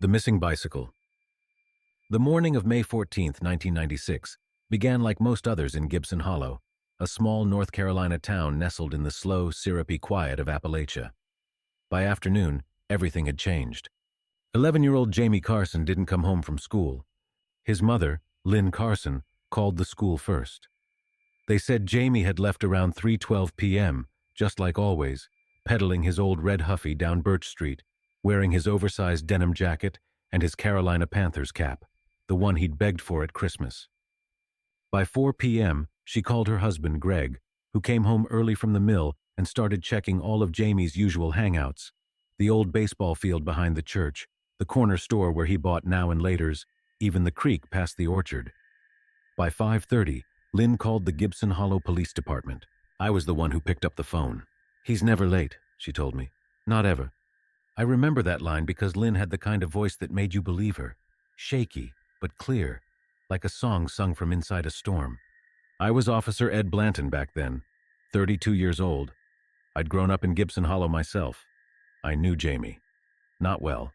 The Missing Bicycle. The morning of May 14th, 1996, began like most others in Gibson Hollow, a small North Carolina town nestled in the slow, syrupy quiet of Appalachia. By afternoon, everything had changed. 11-year-old Jamie Carson didn't come home from school. His mother, Lynn Carson, called the school first. They said Jamie had left around 3:12 p.m., just like always, pedaling his old red Huffy down Birch Street, wearing his oversized denim jacket and his Carolina Panthers cap, the one he'd begged for at Christmas. By 4 p.m., she called her husband, Greg, who came home early from the mill and started checking all of Jamie's usual hangouts: the old baseball field behind the church, the corner store where he bought now and laters, even the creek past the orchard. By 5:30, Lynn called the Gibson Hollow Police Department. I was the one who picked up the phone. "He's never late," she told me. "Not ever." I remember that line because Lynn had the kind of voice that made you believe her. Shaky, but clear, like a song sung from inside a storm. I was Officer Ed Blanton back then, 32 years old. I'd grown up in Gibson Hollow myself. I knew Jamie. Not well.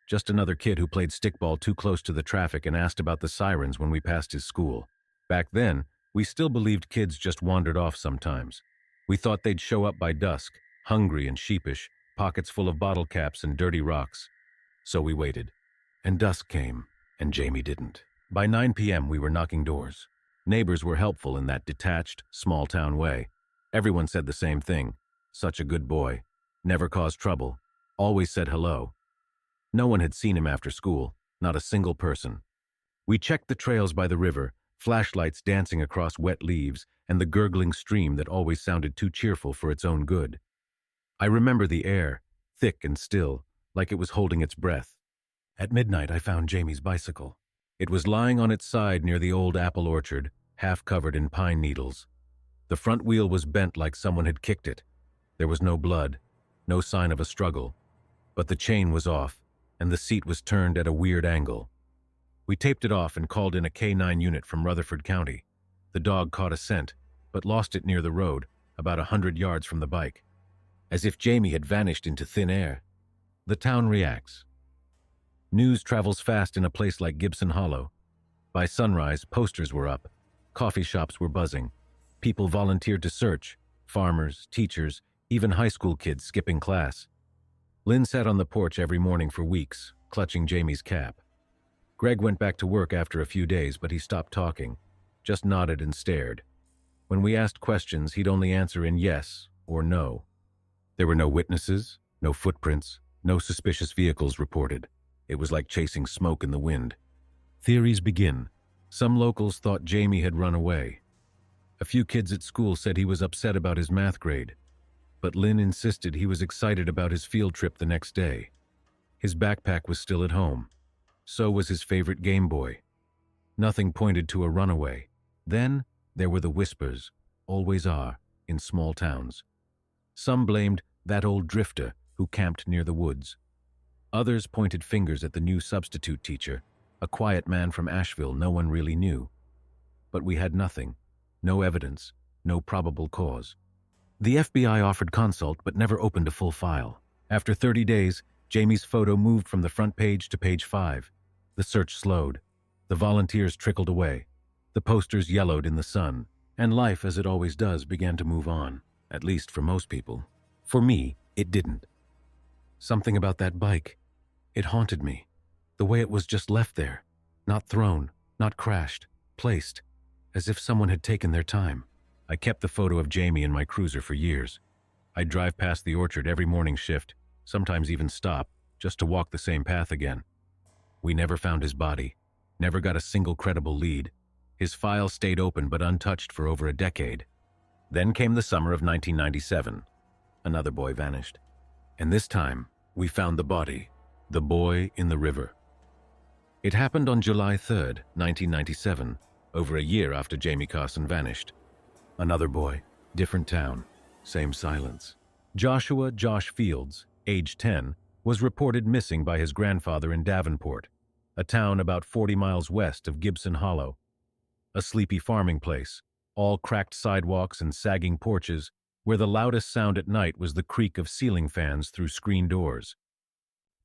Just another kid who played stickball too close to the traffic and asked about the sirens when we passed his school. Back then, we still believed kids just wandered off sometimes. We thought they'd show up by dusk, hungry and sheepish, pockets full of bottle caps and dirty rocks. So we waited. And dusk came, and Jamie didn't. By 9 p.m. we were knocking doors. Neighbors were helpful in that detached, small-town way. Everyone said the same thing. Such a good boy. Never caused trouble. Always said hello. No one had seen him after school, not a single person. We checked the trails by the river, flashlights dancing across wet leaves, and the gurgling stream that always sounded too cheerful for its own good. I remember the air, thick and still, like it was holding its breath. At midnight, I found Jamie's bicycle. It was lying on its side near the old apple orchard, half covered in pine needles. The front wheel was bent like someone had kicked it. There was no blood, no sign of a struggle. But the chain was off, and the seat was turned at a weird angle. We taped it off and called in a K-9 unit from Rutherford County. The dog caught a scent, but lost it near the road, about 100 yards from the bike. As if Jamie had vanished into thin air. The town reacts. News travels fast in a place like Gibson Hollow. By sunrise, posters were up. Coffee shops were buzzing. People volunteered to search. Farmers, teachers, even high school kids skipping class. Lynn sat on the porch every morning for weeks, clutching Jamie's cap. Greg went back to work after a few days, but he stopped talking, just nodded and stared. When we asked questions, he'd only answer in yes or no. There were no witnesses, no footprints, no suspicious vehicles reported. It was like chasing smoke in the wind. Theories begin. Some locals thought Jamie had run away. A few kids at school said he was upset about his math grade. But Lynn insisted he was excited about his field trip the next day. His backpack was still at home. So was his favorite Game Boy. Nothing pointed to a runaway. Then there were the whispers, always are, in small towns. Some blamed that old drifter who camped near the woods. Others pointed fingers at the new substitute teacher, a quiet man from Asheville no one really knew. But we had nothing, no evidence, no probable cause. The FBI offered consult but never opened a full file. After 30 days, Jamie's photo moved from the front page to page 5. The search slowed. The volunteers trickled away. The posters yellowed in the sun. And life, as it always does, began to move on. At least for most people. For me, it didn't. Something about that bike. It haunted me. The way it was just left there. Not thrown, not crashed, placed. As if someone had taken their time. I kept the photo of Jamie in my cruiser for years. I'd drive past the orchard every morning shift, sometimes even stop, just to walk the same path again. We never found his body. Never got a single credible lead. His file stayed open but untouched for over a decade. Then came the summer of 1997. Another boy vanished. And this time, we found the body, the boy in the river. It happened on July 3rd, 1997, over a year after Jamie Carson vanished. Another boy, different town, same silence. Joshua Josh Fields, age 10, was reported missing by his grandfather in Davenport, a town about 40 miles west of Gibson Hollow. A sleepy farming place, all cracked sidewalks and sagging porches, where the loudest sound at night was the creak of ceiling fans through screen doors.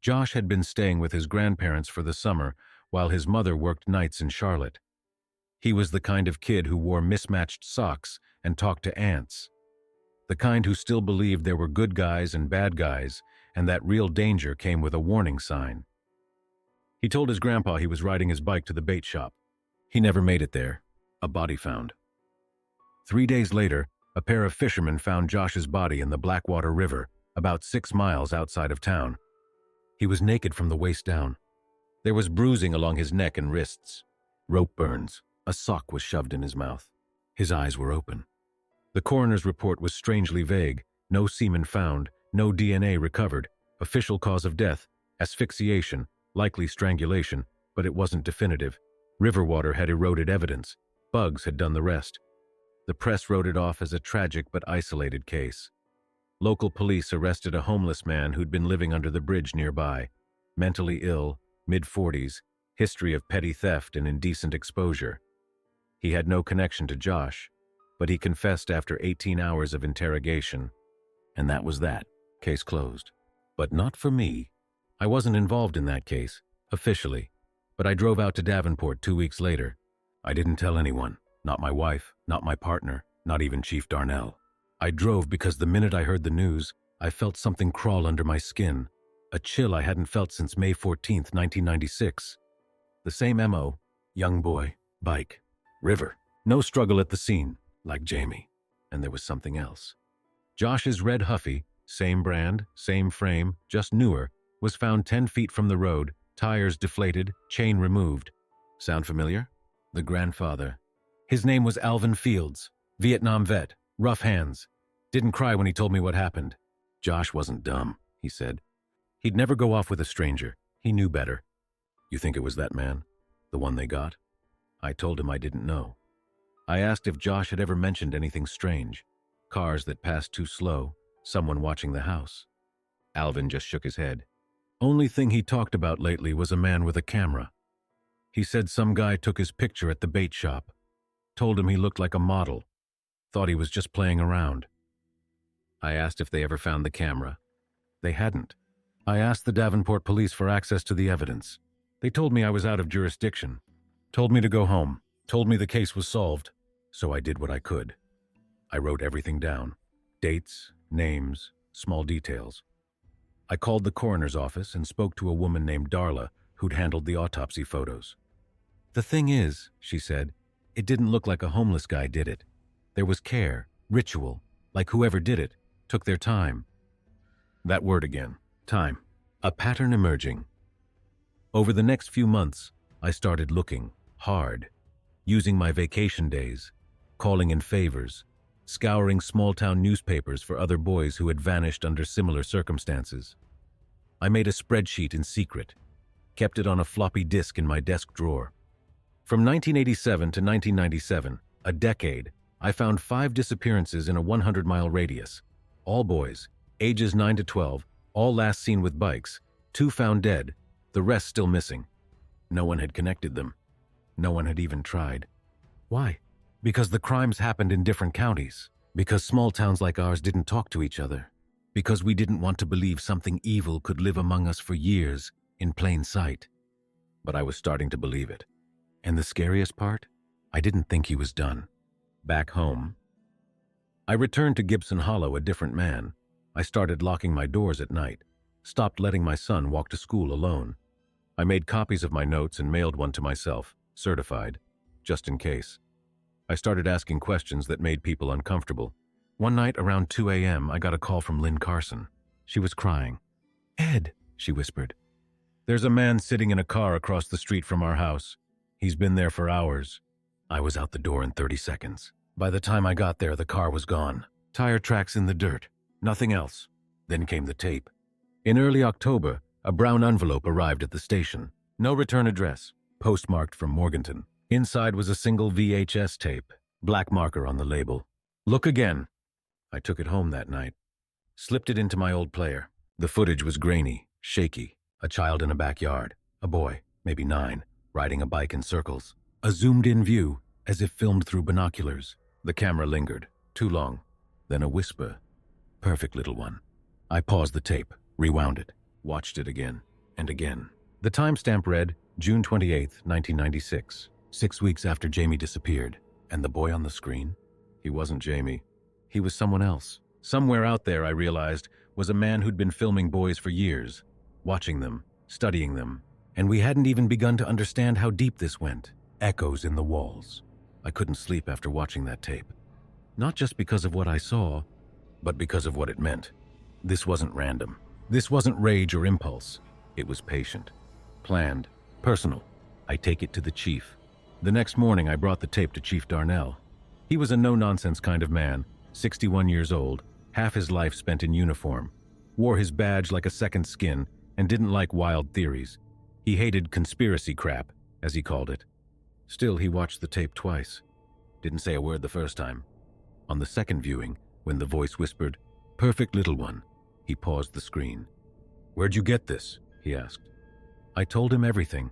Josh had been staying with his grandparents for the summer while his mother worked nights in Charlotte. He was the kind of kid who wore mismatched socks and talked to ants. The kind who still believed there were good guys and bad guys, and that real danger came with a warning sign. He told his grandpa he was riding his bike to the bait shop. He never made it there. A body found. 3 days later, a pair of fishermen found Josh's body in the Blackwater River, about 6 miles outside of town. He was naked from the waist down. There was bruising along his neck and wrists. Rope burns. A sock was shoved in his mouth. His eyes were open. The coroner's report was strangely vague. No semen found, no DNA recovered. Official cause of death, asphyxiation, likely strangulation, but it wasn't definitive. River water had eroded evidence. Bugs had done the rest. The press wrote it off as a tragic but isolated case. Local police arrested a homeless man who'd been living under the bridge nearby. Mentally ill, mid-40s, history of petty theft and indecent exposure. He had no connection to Josh, but he confessed after 18 hours of interrogation. And that was that. Case closed. But not for me. I wasn't involved in that case, officially, but I drove out to Davenport 2 weeks later. I didn't tell anyone, not my wife, not my partner, not even Chief Darnell. I drove because the minute I heard the news, I felt something crawl under my skin, a chill I hadn't felt since May 14th, 1996. The same MO, young boy, bike, river, no struggle at the scene, like Jamie. And there was something else. Josh's red Huffy, same brand, same frame, just newer, was found 10 feet from the road, tires deflated, chain removed. Sound familiar? The grandfather. His name was Alvin Fields, Vietnam vet, rough hands. Didn't cry when he told me what happened. Josh wasn't dumb, he said. He'd never go off with a stranger. He knew better. You think it was that man? The one they got? I told him I didn't know. I asked if Josh had ever mentioned anything strange. Cars that passed too slow, someone watching the house. Alvin just shook his head. Only thing he talked about lately was a man with a camera. He said some guy took his picture at the bait shop. Told him he looked like a model. Thought he was just playing around. I asked if they ever found the camera. They hadn't. I asked the Davenport police for access to the evidence. They told me I was out of jurisdiction. Told me to go home. Told me the case was solved. So I did what I could. I wrote everything down. Dates, names, small details. I called the coroner's office and spoke to a woman named Darla who'd handled the autopsy photos. The thing is, she said, it didn't look like a homeless guy did it. There was care, ritual, like whoever did it took their time. That word again, time. A pattern emerging. Over the next few months, I started looking hard, using my vacation days, calling in favors, scouring small-town newspapers for other boys who had vanished under similar circumstances. I made a spreadsheet in secret, kept it on a floppy disk in my desk drawer. From 1987 to 1997, a decade, I found 5 disappearances in a 100-mile radius. All boys, ages 9 to 12, all last seen with bikes, 2 found dead, the rest still missing. No one had connected them. No one had even tried. Why? Because the crimes happened in different counties. Because small towns like ours didn't talk to each other. Because we didn't want to believe something evil could live among us for years, in plain sight. But I was starting to believe it. And the scariest part? I didn't think he was done. Back home, I returned to Gibson Hollow a different man. I started locking my doors at night, stopped letting my son walk to school alone. I made copies of my notes and mailed one to myself, certified, just in case. I started asking questions that made people uncomfortable. One night around 2 a.m., I got a call from Lynn Carson. She was crying. "Ed," she whispered, "there's a man sitting in a car across the street from our house. He's been there for hours." I was out the door in 30 seconds. By the time I got there, the car was gone. Tire tracks in the dirt. Nothing else. Then came the tape. In early October, a brown envelope arrived at the station. No return address. Postmarked from Morganton. Inside was a single VHS tape. Black marker on the label. "Look again." I took it home that night. Slipped it into my old player. The footage was grainy, shaky. A child in a backyard. A boy, maybe 9, riding a bike in circles. A zoomed-in view, as if filmed through binoculars. The camera lingered. Too long. Then a whisper. Perfect little one. I paused the tape, rewound it, watched it again. and again. The timestamp read June 28, 1996, 6 weeks after Jamie disappeared. And the boy on the screen? He wasn't Jamie. He was someone else. Somewhere out there, I realized, was a man who'd been filming boys for years, watching them, studying them, and we hadn't even begun to understand how deep this went. Echoes in the walls. I couldn't sleep after watching that tape. Not just because of what I saw, but because of what it meant. This wasn't random. This wasn't rage or impulse. It was patient, planned, personal. I take it to the chief. The next morning, I brought the tape to Chief Darnell. He was a no-nonsense kind of man, 61 years old, half his life spent in uniform, wore his badge like a second skin, and didn't like wild theories. He hated conspiracy crap, as he called it. Still, he watched the tape twice. Didn't say a word the first time. On the second viewing, when the voice whispered, "Perfect little one," he paused the screen. "Where'd you get this?" he asked. I told him everything,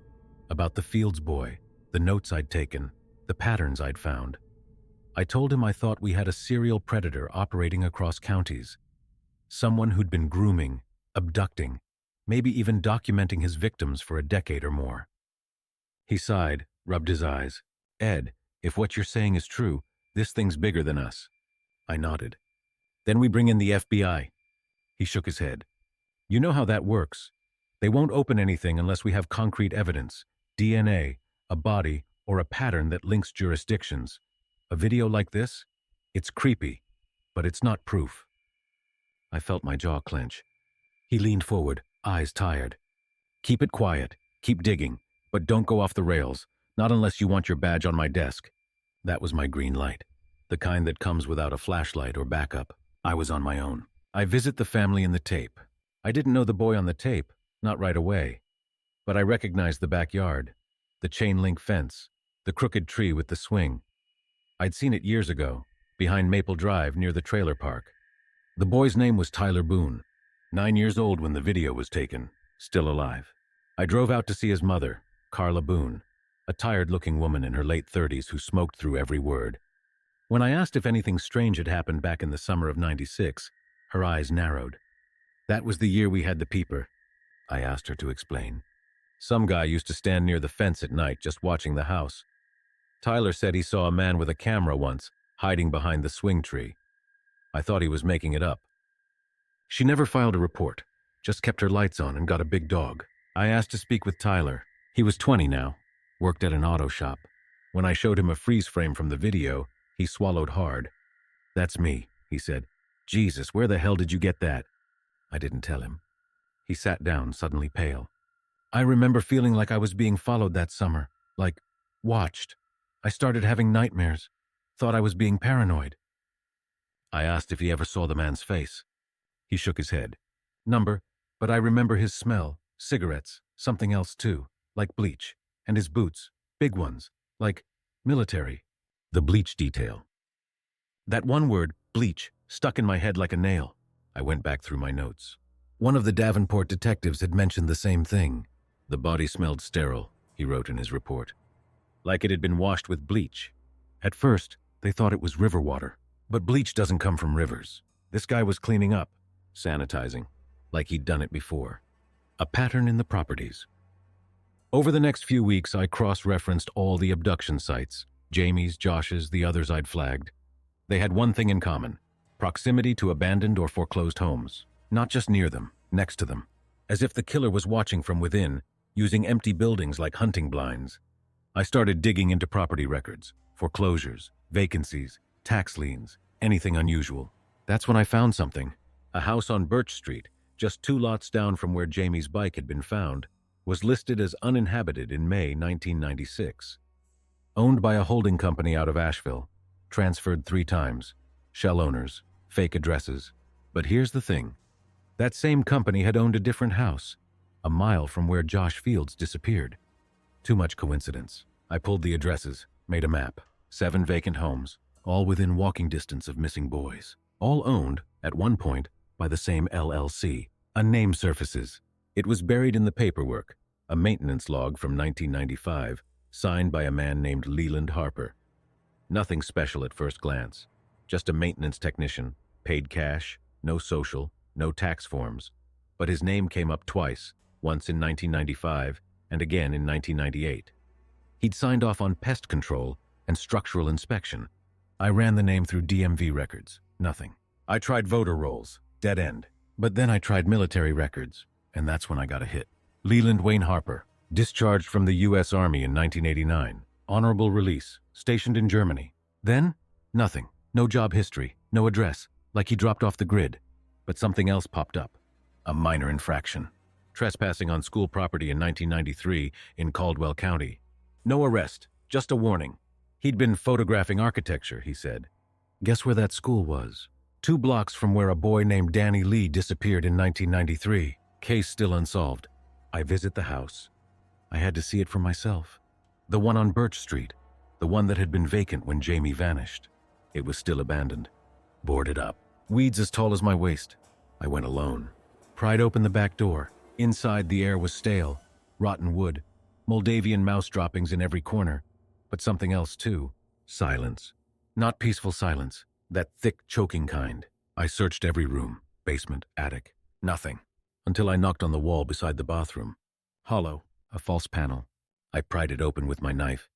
about the Fields boy, the notes I'd taken, the patterns I'd found. I told him I thought we had a serial predator operating across counties, someone who'd been grooming, abducting, maybe even documenting his victims for a decade or more. He sighed, rubbed his eyes. "Ed, if what you're saying is true, this thing's bigger than us." I nodded. "Then we bring in the FBI." He shook his head. "You know how that works. They won't open anything unless we have concrete evidence, DNA, a body, or a pattern that links jurisdictions. A video like this? It's creepy, but it's not proof." I felt my jaw clench. He leaned forward, eyes tired. "Keep it quiet, keep digging, but don't go off the rails, not unless you want your badge on my desk." That was my green light, the kind that comes without a flashlight or backup. I was on my own. I visit the family in the tape. I didn't know the boy on the tape, not right away. But I recognized the backyard, the chain-link fence, the crooked tree with the swing. I'd seen it years ago, behind Maple Drive near the trailer park. The boy's name was Tyler Boone, 9 years old when the video was taken, still alive. I drove out to see his mother, Carla Boone, a tired-looking woman in her late 30s who smoked through every word. When I asked if anything strange had happened back in the summer of '96, her eyes narrowed. "That was the year we had the peeper," I asked her to explain. "Some guy used to stand near the fence at night just watching the house. Tyler said he saw a man with a camera once, hiding behind the swing tree. I thought he was making it up." She never filed a report, just kept her lights on and got a big dog. I asked to speak with Tyler. He was 20 now, worked at an auto shop. When I showed him a freeze frame from the video, he swallowed hard. "That's me," he said. "Jesus, where the hell did you get that?" I didn't tell him. He sat down, suddenly pale. "I remember feeling like I was being followed that summer, like watched. I started having nightmares, thought I was being paranoid." I asked if he ever saw the man's face. He shook his head. "Number, but I remember his smell, cigarettes, something else too, like bleach, and his boots, big ones, like military." The bleach detail. That one word, bleach, stuck in my head like a nail. I went back through my notes. One of the Davenport detectives had mentioned the same thing. "The body smelled sterile," he wrote in his report. "Like it had been washed with bleach. At first, they thought it was river water. But bleach doesn't come from rivers. This guy was cleaning up, sanitizing, like he'd done it before. A pattern in the properties." Over the next few weeks, I cross-referenced all the abduction sites, Jamie's, Josh's, the others I'd flagged. They had one thing in common: proximity to abandoned or foreclosed homes. Not just near them, next to them. As if the killer was watching from within, using empty buildings like hunting blinds. I started digging into property records, foreclosures, vacancies, tax liens, anything unusual. That's when I found something. A house on Birch Street, just 2 lots down from where Jamie's bike had been found, was listed as uninhabited in May 1996. Owned by a holding company out of Asheville, transferred 3 times, shell owners, fake addresses. But here's the thing. That same company had owned a different house, a mile from where Josh Fields disappeared. Too much coincidence. I pulled the addresses, made a map. 7 vacant homes, all within walking distance of missing boys. All owned, at one point, by the same LLC. A name surfaces. It was buried in the paperwork, a maintenance log from 1995, signed by a man named Leland Harper. Nothing special at first glance. Just a maintenance technician, paid cash, no social, no tax forms. But his name came up twice, once in 1995 and again in 1998. He'd signed off on pest control and structural inspection. I ran the name through DMV records. Nothing. I tried voter rolls. Dead end. But then I tried military records, and that's when I got a hit. Leland Wayne Harper, discharged from the U.S. Army in 1989. Honorable release, stationed in Germany. Then, nothing. No job history, no address, like he dropped off the grid. But something else popped up. A minor infraction. Trespassing on school property in 1993 in Caldwell County. No arrest, just a warning. He'd been photographing architecture, he said. Guess where that school was? 2 blocks from where a boy named Danny Lee disappeared in 1993. Case still unsolved. I visit the house. I had to see it for myself. The one on Birch Street. The one that had been vacant when Jamie vanished. It was still abandoned. Boarded up. Weeds as tall as my waist. I went alone. Pried open the back door. Inside, the air was stale. Rotten wood. Moldavian mouse droppings in every corner. But something else, too. Silence. Not peaceful silence. That thick, choking kind. I searched every room. Basement, attic. Nothing. Until I knocked on the wall beside the bathroom. Hollow. A false panel. I pried it open with my knife.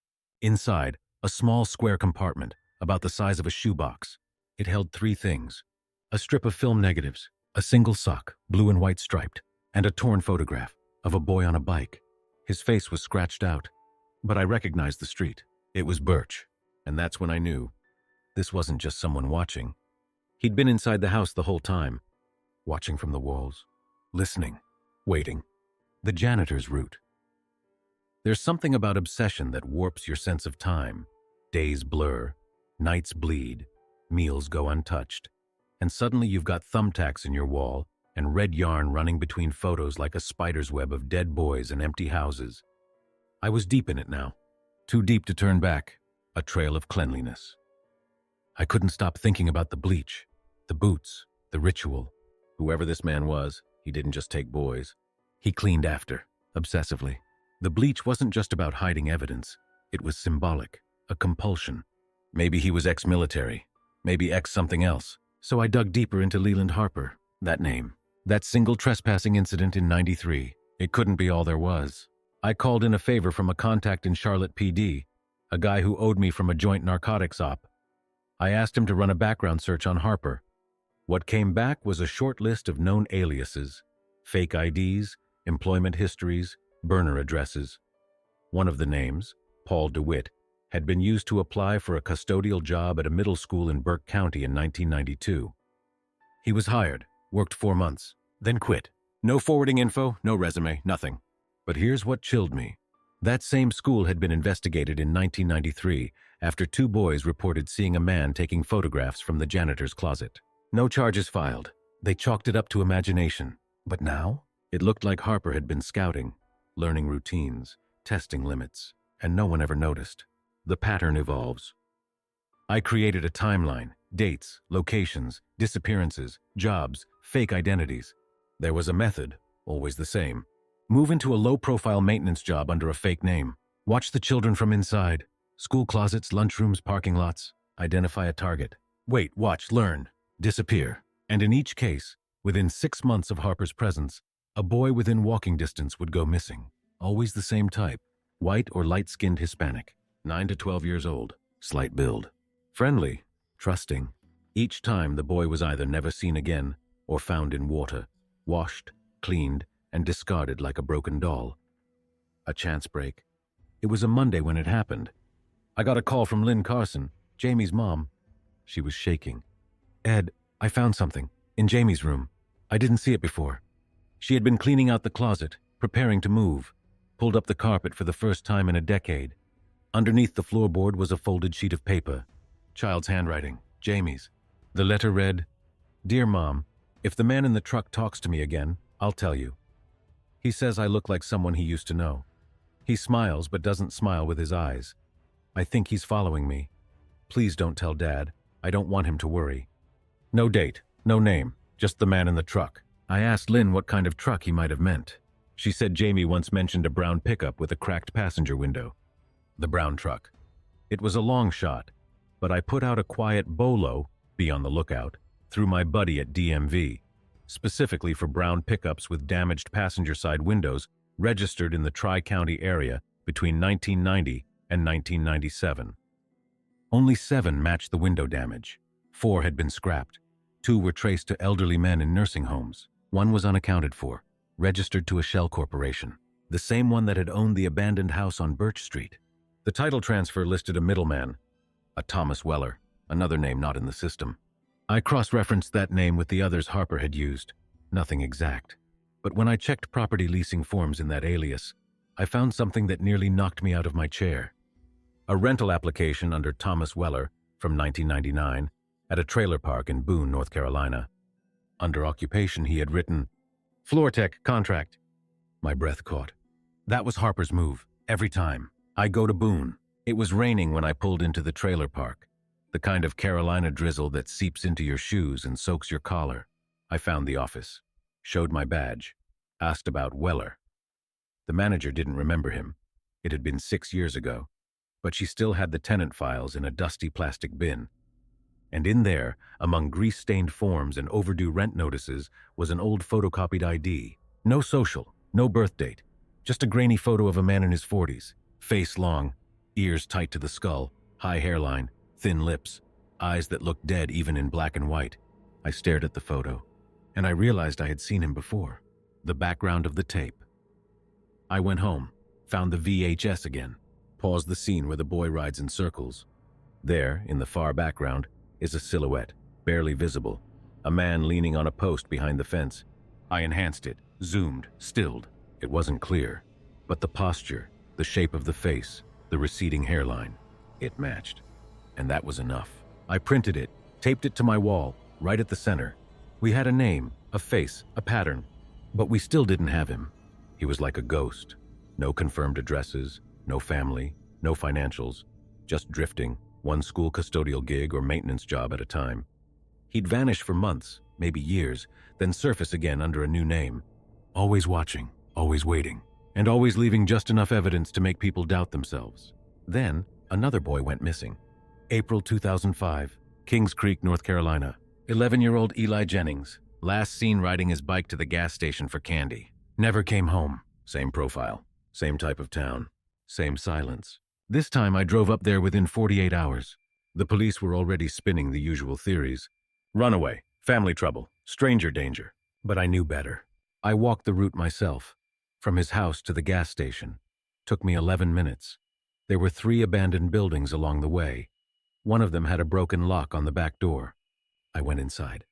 Inside, a small square compartment, about the size of a shoebox. It held 3 things. A strip of film negatives, a single sock, blue and white striped, and a torn photograph of a boy on a bike. His face was scratched out, but I recognized the street. It was Birch, and that's when I knew this wasn't just someone watching. He'd been inside the house the whole time, watching from the walls, listening, waiting. The janitor's route. There's something about obsession that warps your sense of time. Days blur, nights bleed, meals go untouched, and suddenly you've got thumbtacks in your wall and red yarn running between photos like a spider's web of dead boys and empty houses. I was deep in it now, too deep to turn back, a trail of cleanliness. I couldn't stop thinking about the bleach, the boots, the ritual. Whoever this man was, he didn't just take boys. He cleaned after, obsessively. The bleach wasn't just about hiding evidence. It was symbolic, a compulsion. Maybe he was ex-military, maybe ex-something else. So I dug deeper into Leland Harper, that name. That single trespassing incident in '93. It couldn't be all there was. I called in a favor from a contact in Charlotte PD, a guy who owed me from a joint narcotics op. I asked him to run a background search on Harper. What came back was a short list of known aliases, fake IDs, employment histories, burner addresses. One of the names, Paul DeWitt, had been used to apply for a custodial job at a middle school in Burke County in 1992. He was hired, worked 4 months, then quit. No forwarding info, no resume, nothing. But here's what chilled me. That same school had been investigated in 1993 after 2 boys reported seeing a man taking photographs from the janitor's closet. No charges filed. They chalked it up to imagination. But now, it looked like Harper had been scouting, learning routines, testing limits, and no one ever noticed. The pattern evolves. I created a timeline, dates, locations, disappearances, jobs, fake identities. There was a method, always the same. Move into a low-profile maintenance job under a fake name. Watch the children from inside. School closets, lunchrooms, parking lots. Identify a target. Wait, watch, learn. Disappear. And in each case, within 6 months of Harper's presence, a boy within walking distance would go missing. Always the same type. White or light-skinned Hispanic. 9 to 12 years old. Slight build. Friendly. Trusting. Each time the boy was either never seen again or found in water. Washed, cleaned, and discarded like a broken doll. A chance break. It was a Monday when it happened. I got a call from Lynn Carson, Jamie's mom. She was shaking. Ed, I found something. In Jamie's room. I didn't see it before. She had been cleaning out the closet, preparing to move. Pulled up the carpet for the first time in a decade. Underneath the floorboard was a folded sheet of paper. Child's handwriting. Jamie's. The letter read, "Dear Mom, if the man in the truck talks to me again, I'll tell you. He says I look like someone he used to know. He smiles but doesn't smile with his eyes. I think he's following me. Please don't tell Dad. I don't want him to worry." No date, no name, just the man in the truck. I asked Lynn what kind of truck he might have meant. She said Jamie once mentioned a brown pickup with a cracked passenger window. The brown truck. It was a long shot, but I put out a quiet bolo, be on the lookout, through my buddy at DMV. specifically for brown pickups with damaged passenger side windows registered in the Tri-County area between 1990 and 1997. Only 7 matched the window damage. 4 had been scrapped. 2 were traced to elderly men in nursing homes. 1 was unaccounted for, registered to a shell corporation, the same one that had owned the abandoned house on Birch Street. The title transfer listed a middleman, a Thomas Weller, another name not in the system. I cross-referenced that name with the others Harper had used. Nothing exact. But when I checked property leasing forms in that alias, I found something that nearly knocked me out of my chair. A rental application under Thomas Weller from 1999 at a trailer park in Boone, North Carolina. Under occupation, he had written, "Floor tech contract." My breath caught. That was Harper's move, every time. I go to Boone. It was raining when I pulled into the trailer park, the kind of Carolina drizzle that seeps into your shoes and soaks your collar. I found the office, showed my badge, asked about Weller. The manager didn't remember him. It had been 6 years ago, but she still had the tenant files in a dusty plastic bin. And in there, among grease-stained forms and overdue rent notices, was an old photocopied ID. No social, no birth date, just a grainy photo of a man in his 40s, face long, ears tight to the skull, high hairline, thin lips, eyes that looked dead even in black and white. I stared at the photo, and I realized I had seen him before. The background of the tape. I went home, found the VHS again, paused the scene where the boy rides in circles. There, in the far background, is a silhouette, barely visible, a man leaning on a post behind the fence. I enhanced it, zoomed, stilled. It wasn't clear, but the posture, the shape of the face, the receding hairline, it matched. And that was enough. I printed it, taped it to my wall, right at the center. We had a name, a face, a pattern, but we still didn't have him. He was like a ghost. No confirmed addresses, no family, no financials, just drifting, one school custodial gig or maintenance job at a time. He'd vanish for months, maybe years, then surface again under a new name. Always watching, always waiting, and always leaving just enough evidence to make people doubt themselves. Then, another boy went missing. April 2005, Kings Creek, North Carolina. 11-year-old Eli Jennings, last seen riding his bike to the gas station for candy. Never came home. Same profile, same type of town, same silence. This time I drove up there within 48 hours. The police were already spinning the usual theories. Runaway, family trouble, stranger danger. But I knew better. I walked the route myself, from his house to the gas station. Took me 11 minutes. There were 3 abandoned buildings along the way. One of them had a broken lock on the back door. I went inside.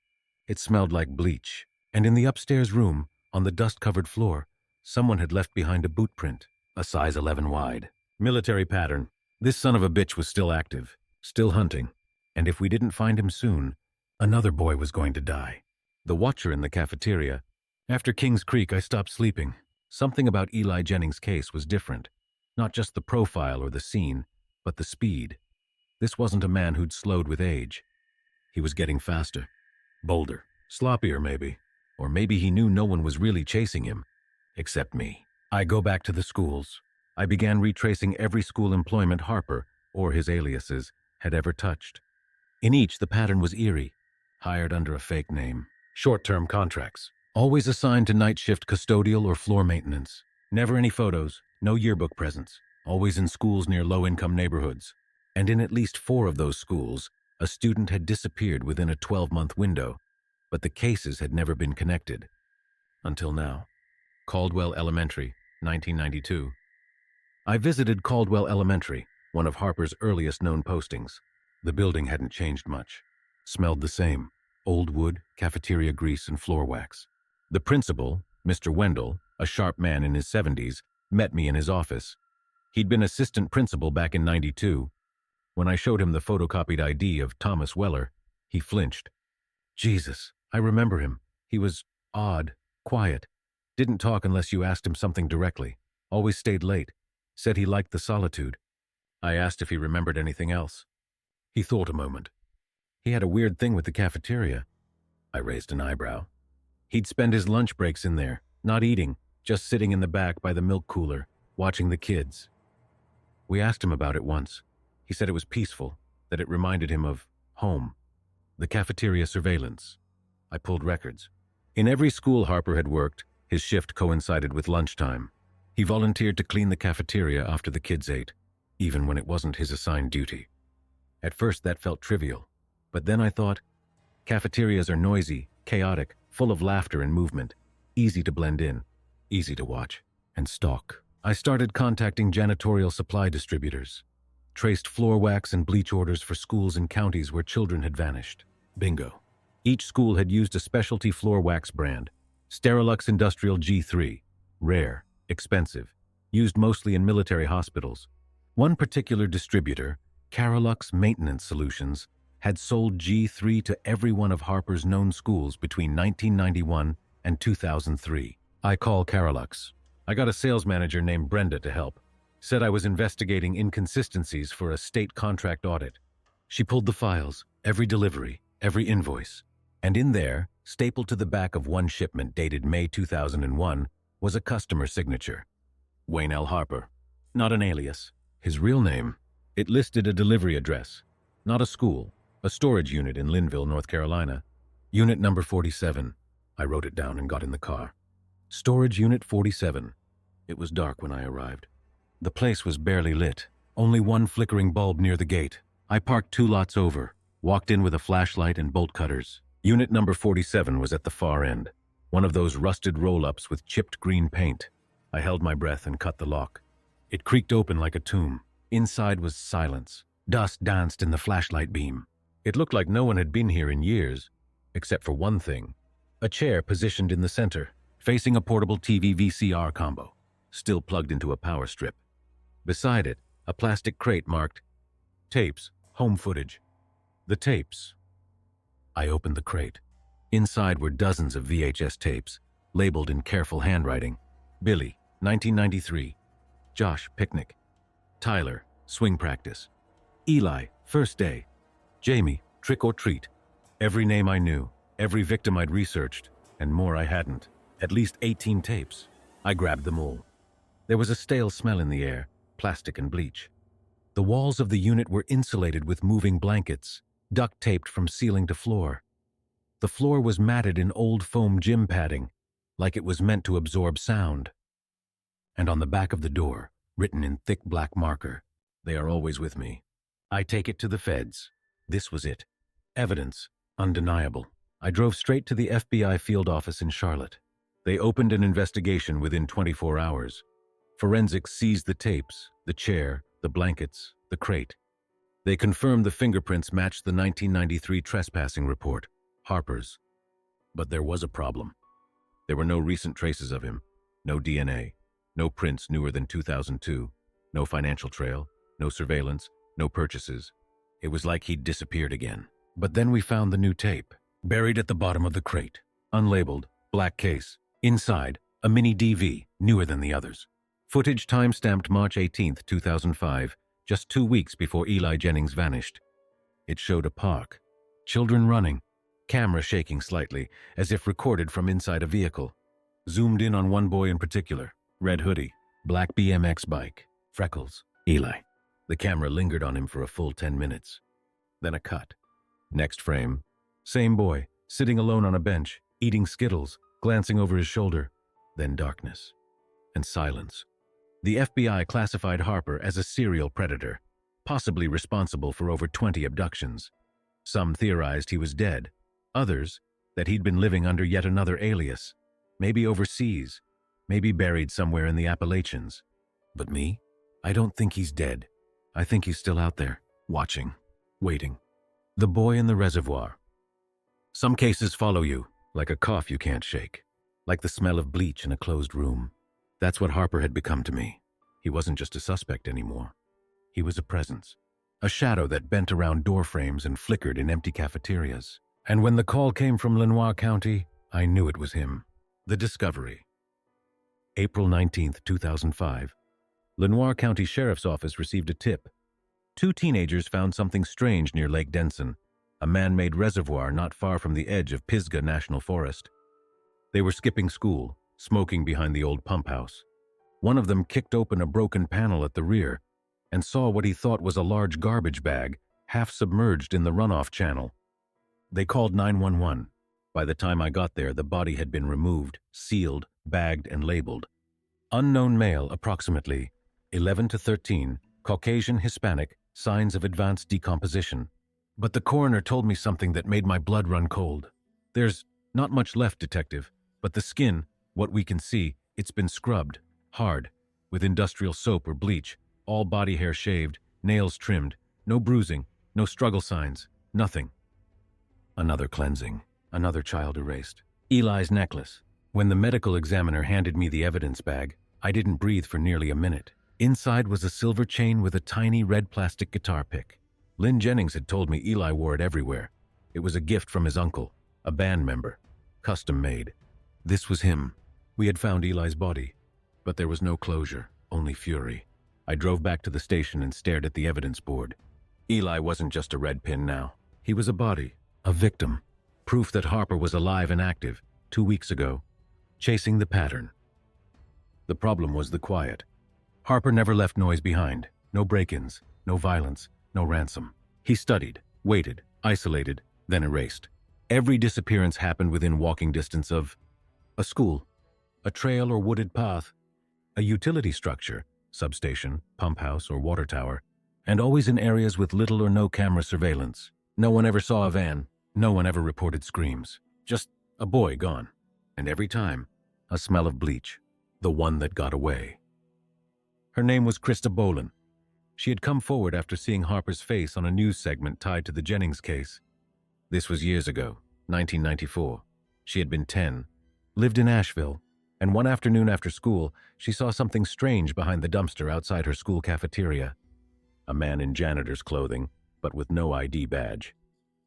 It smelled like bleach, and in the upstairs room, on the dust-covered floor, someone had left behind a boot print, a size 11 wide. Military pattern. This son of a bitch was still active, still hunting, and if we didn't find him soon, another boy was going to die. The watcher in the cafeteria. After Kings Creek, I stopped sleeping. Something about Eli Jennings' case was different. Not just the profile or the scene, but the speed. This wasn't a man who'd slowed with age. He was getting faster, bolder, sloppier maybe. Or maybe he knew no one was really chasing him, except me. I go back to the schools. I began retracing every school employment Harper, or his aliases, had ever touched. In each, the pattern was eerie. Hired under a fake name. Short-term contracts. Always assigned to night shift custodial or floor maintenance. Never any photos, no yearbook presents. Always in schools near low-income neighborhoods. And in at least 4 of those schools, a student had disappeared within a 12-month window, but the cases had never been connected. Until now. Caldwell Elementary, 1992. I visited Caldwell Elementary, one of Harper's earliest known postings. The building hadn't changed much. Smelled the same. Old wood, cafeteria grease, and floor wax. The principal, Mr. Wendell, a sharp man in his 70s, met me in his office. He'd been assistant principal back in '92. When I showed him the photocopied ID of Thomas Weller, he flinched. Jesus, I remember him. He was odd, quiet. Didn't talk unless you asked him something directly. Always stayed late. Said he liked the solitude. I asked if he remembered anything else. He thought a moment. He had a weird thing with the cafeteria. I raised an eyebrow. He'd spend his lunch breaks in there, not eating, just sitting in the back by the milk cooler, watching the kids. We asked him about it once. He said it was peaceful, that it reminded him of home. The cafeteria surveillance. I pulled records. In every school Harper had worked, his shift coincided with lunchtime. He volunteered to clean the cafeteria after the kids ate, even when it wasn't his assigned duty. At first that felt trivial, but then I thought, cafeterias are noisy, chaotic, full of laughter and movement, easy to blend in, easy to watch and stalk. I started contacting janitorial supply distributors, traced floor wax and bleach orders for schools and counties where children had vanished. Bingo. Each school had used a specialty floor wax brand, Sterilux Industrial G3, rare, expensive, used mostly in military hospitals. One particular distributor, Carolux Maintenance Solutions, had sold G3 to every one of Harper's known schools between 1991 and 2003. I call Carolux. I got a sales manager named Brenda to help. Said I was investigating inconsistencies for a state contract audit. She pulled the files, every delivery, every invoice. And in there, stapled to the back of one shipment dated May 2001, was a customer signature. Wayne L. Harper. Not an alias. His real name. It listed a delivery address. Not a school. A storage unit in Linville, North Carolina. Unit number 47. I wrote it down and got in the car. Storage unit 47. It was dark when I arrived. The place was barely lit. Only one flickering bulb near the gate. I parked 2 lots over, walked in with a flashlight and bolt cutters. Unit number 47 was at the far end. One of those rusted roll-ups with chipped green paint. I held my breath and cut the lock. It creaked open like a tomb. Inside was silence. Dust danced in the flashlight beam. It looked like no one had been here in years, except for one thing. A chair positioned in the center, facing a portable TV VCR combo, still plugged into a power strip. Beside it, a plastic crate marked, Tapes, Home Footage. The tapes. I opened the crate. Inside were dozens of VHS tapes, labeled in careful handwriting. Billy, 1993. Josh, picnic. Tyler, swing practice. Eli, first day. Jamie, trick or treat. Every name I knew, every victim I'd researched, and more I hadn't. At least 18 tapes. I grabbed them all. There was a stale smell in the air, plastic and bleach. The walls of the unit were insulated with moving blankets, duct-taped from ceiling to floor. The floor was matted in old foam gym padding, like it was meant to absorb sound. And on the back of the door, written in thick black marker, "They are always with me. I take it to the feds." This was it. Evidence, undeniable. I drove straight to the FBI field office in Charlotte. They opened an investigation within 24 hours. Forensics seized the tapes, the chair, the blankets, the crate. They confirmed the fingerprints matched the 1993 trespassing report, Harper's. But there was a problem. There were no recent traces of him, no DNA, no prints newer than 2002, no financial trail, no surveillance, no purchases. It was like he'd disappeared again. But then we found the new tape, buried at the bottom of the crate, unlabeled, black case. Inside, a mini DV, newer than the others. Footage time-stamped March 18th, 2005, just 2 weeks before Eli Jennings vanished. It showed a park, children running, camera shaking slightly, as if recorded from inside a vehicle. Zoomed in on one boy in particular, red hoodie, black BMX bike, freckles, Eli. The camera lingered on him for a full 10 minutes. Then a cut. Next frame. Same boy, sitting alone on a bench, eating Skittles, glancing over his shoulder. Then darkness. And silence. The FBI classified Harper as a serial predator, possibly responsible for over 20 abductions. Some theorized he was dead. Others, that he'd been living under yet another alias. Maybe overseas. Maybe buried somewhere in the Appalachians. But me? I don't think he's dead. I think he's still out there, watching, waiting. The boy in the reservoir. Some cases follow you, like a cough you can't shake, like the smell of bleach in a closed room. That's what Harper had become to me. He wasn't just a suspect anymore. He was a presence, a shadow that bent around door frames and flickered in empty cafeterias. And when the call came from Lenoir County, I knew it was him. The discovery. April 19th, 2005. Lenoir County Sheriff's Office received a tip. 2 teenagers found something strange near Lake Denson, a man-made reservoir not far from the edge of Pisgah National Forest. They were skipping school, smoking behind the old pump house. One of them kicked open a broken panel at the rear and saw what he thought was a large garbage bag, half submerged in the runoff channel. They called 911. By the time I got there, the body had been removed, sealed, bagged, and labeled. Unknown male, approximately 11 to 13, Caucasian Hispanic, signs of advanced decomposition. But the coroner told me something that made my blood run cold. There's not much left, detective, but the skin, what we can see, it's been scrubbed, hard, with industrial soap or bleach, all body hair shaved, nails trimmed, no bruising, no struggle signs, nothing. Another cleansing, another child erased. Eli's necklace. When the medical examiner handed me the evidence bag, I didn't breathe for nearly a minute. Inside was a silver chain with a tiny red plastic guitar pick. Lynn Jennings had told me Eli wore it everywhere. It was a gift from his uncle, a band member, custom made. This was him. We had found Eli's body, but there was no closure, only fury. I drove back to the station and stared at the evidence board. Eli wasn't just a red pin now. He was a body, a victim, proof that Harper was alive and active, 2 weeks ago, chasing the pattern. The problem was the quiet. Harper never left noise behind. No break-ins, no violence, no ransom. He studied, waited, isolated, then erased. Every disappearance happened within walking distance of a school, a trail or wooded path, a utility structure, substation, pump house, or water tower, and always in areas with little or no camera surveillance. No one ever saw a van. No one ever reported screams. Just a boy gone. And every time, a smell of bleach. The one that got away. Her name was Krista Boland. She had come forward after seeing Harper's face on a news segment tied to the Jennings case. This was years ago, 1994. She had been 10, lived in Asheville, and one afternoon after school, she saw something strange behind the dumpster outside her school cafeteria. A man in janitor's clothing, but with no ID badge.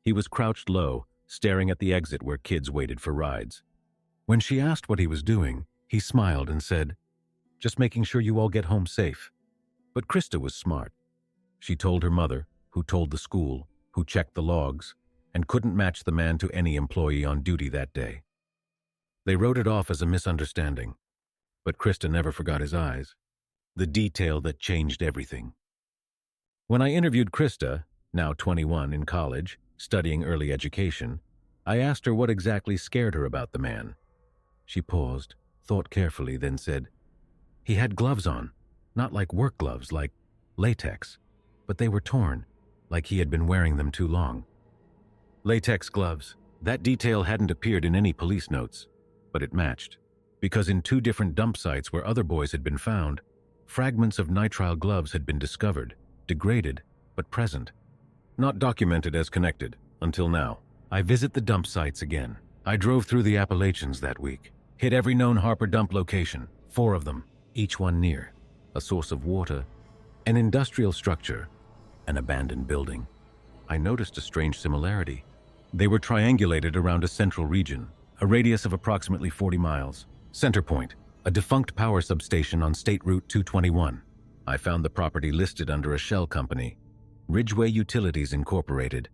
He was crouched low, staring at the exit where kids waited for rides. When she asked what he was doing, he smiled and said, "Just making sure you all get home safe." But Krista was smart. She told her mother, who told the school, who checked the logs, and couldn't match the man to any employee on duty that day. They wrote it off as a misunderstanding, but Krista never forgot his eyes, the detail that changed everything. When I interviewed Krista, now 21 in college, studying early education, I asked her what exactly scared her about the man. She paused, thought carefully, then said, "He had gloves on, not like work gloves, like latex, but they were torn, like he had been wearing them too long." Latex gloves. That detail hadn't appeared in any police notes, but it matched, because in 2 different dump sites where other boys had been found, fragments of nitrile gloves had been discovered, degraded, but present. Not documented as connected, until now. I visit the dump sites again. I drove through the Appalachians that week, hit every known Harper dump location, 4 of them, each one near a source of water, an industrial structure, an abandoned building. I noticed a strange similarity. They were triangulated around a central region, a radius of approximately 40 miles. Center point, a defunct power substation on State Route 221. I found the property listed under a shell company, Ridgeway Utilities Incorporated,